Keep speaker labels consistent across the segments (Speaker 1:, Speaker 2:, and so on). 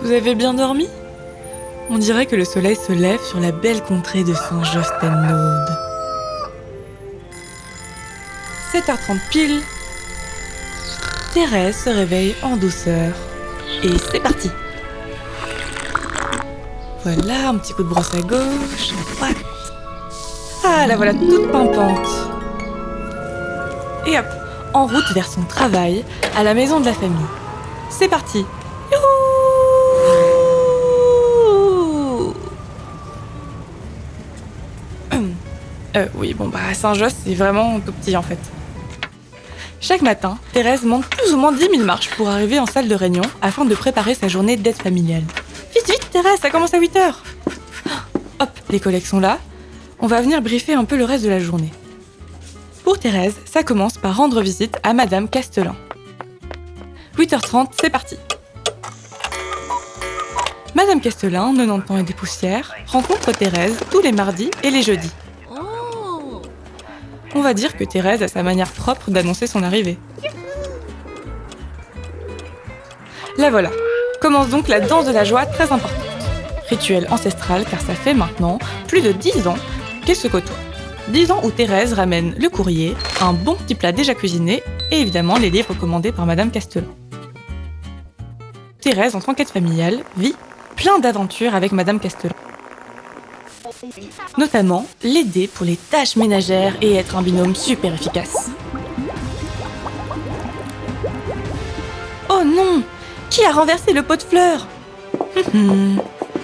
Speaker 1: Vous avez bien dormi ? On dirait que le soleil se lève sur la belle contrée de Saint-Josse-ten-Noode. 7h30 pile. Thérèse se réveille en douceur. Et c'est parti. Voilà, un petit coup de brosse à gauche, à droite. Ah, la voilà toute pimpante. Et hop, en route vers son travail, à la maison de la famille. C'est parti. Youhou! Oui, bon bah Saint-Josse, c'est vraiment tout petit en fait. Chaque matin, Thérèse monte plus ou moins 10 000 marches pour arriver en salle de réunion afin de préparer sa journée d'aide familiale. Vite, vite Thérèse, ça commence à 8h. Hop, les collègues sont là. On va venir briefer un peu le reste de la journée. Pour Thérèse, ça commence par rendre visite à Madame Castelin. 8h30, c'est parti. Madame Castelin, 90 ans et des poussières, rencontre Thérèse tous les mardis et les jeudis. On va dire que Thérèse a sa manière propre d'annoncer son arrivée. La voilà. Commence donc la danse de la joie très importante. Rituel ancestral car ça fait maintenant plus de 10 ans qu'elle se côtoie. 10 ans où Thérèse ramène le courrier, un bon petit plat déjà cuisiné et évidemment les livres commandés par Madame Castelin. Thérèse, en tant qu'aide familiale, vit plein d'aventures avec Madame Castelin. Notamment l'aider pour les tâches ménagères et être un binôme super efficace. Oh non! Qui a renversé le pot de fleurs?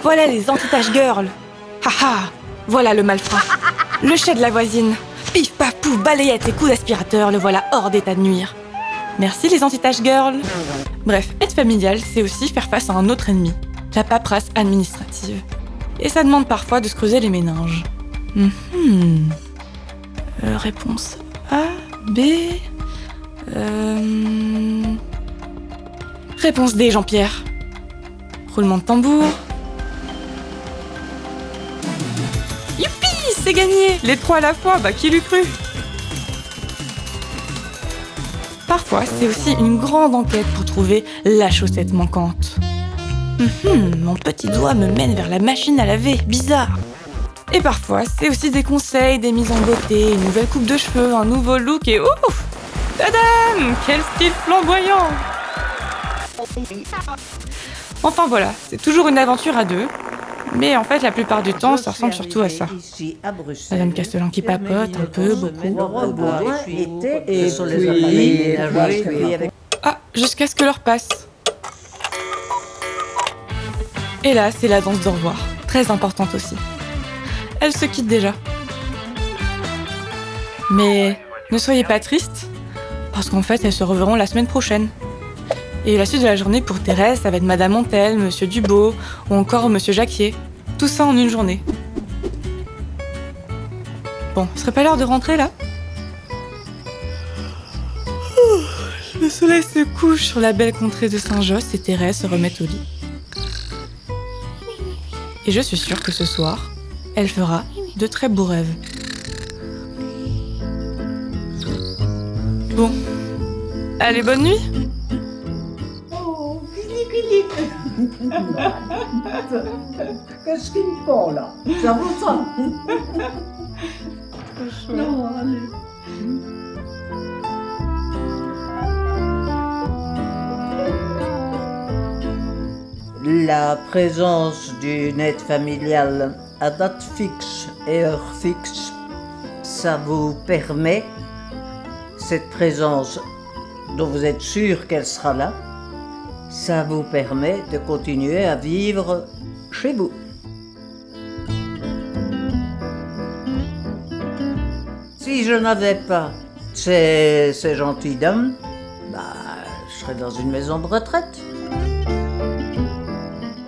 Speaker 1: Voilà les anti-taches girls. Haha! Voilà le malfrat. Le chat de la voisine. Pif paf pouf, balayette et coup d'aspirateur, le voilà hors d'état de nuire. Merci les anti-taches girls. Bref, aide familiale, c'est aussi faire face à un autre ennemi, la paperasse administrative. Et ça demande parfois de se creuser les méninges. Réponse A, B... Réponse D, Jean-Pierre. Roulement de tambour. Youpi, c'est gagné! Les 3 à la fois, bah qui l'eût cru? Parfois, c'est aussi une grande enquête pour trouver la chaussette manquante. Mon petit doigt me mène vers la machine à laver, bizarre. Et parfois, c'est aussi des conseils, des mises en beauté, une nouvelle coupe de cheveux, un nouveau look et ouf! Tadam! Quel style flamboyant! Enfin voilà, c'est toujours une aventure à deux. Mais en fait, la plupart du temps, ça ressemble surtout à ça. Madame Castelin qui papote un peu, beaucoup. Ah, jusqu'à ce que l'heure passe. Et là, c'est la danse d'au revoir, très importante aussi. Elles se quittent déjà. Mais ne soyez pas tristes, parce qu'en fait, elles se reverront la semaine prochaine. Et la suite de la journée pour Thérèse, ça va être Madame Montel, Monsieur Dubo, ou encore Monsieur Jacquier. Tout ça en une journée. Bon, ce serait pas l'heure de rentrer là ? Le soleil se couche sur la belle contrée de Saint-Josse et Thérèse se remet au lit. Et je suis sûre que ce soir, elle fera de très beaux rêves. Bon, allez, bonne nuit.
Speaker 2: Oh, Philippe. Qu'est-ce qu'il me font là? Ça vaut ça? Non, allez. La présence d'une aide familiale à date fixe et heure fixe, ça vous permet, cette présence dont vous êtes sûr qu'elle sera là, ça vous permet de continuer à vivre chez vous. Si je n'avais pas ces gentils dames, je serais dans une maison de retraite.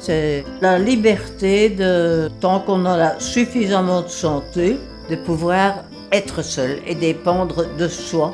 Speaker 2: C'est la liberté de, tant qu'on a suffisamment de santé, de pouvoir être seul et dépendre de soi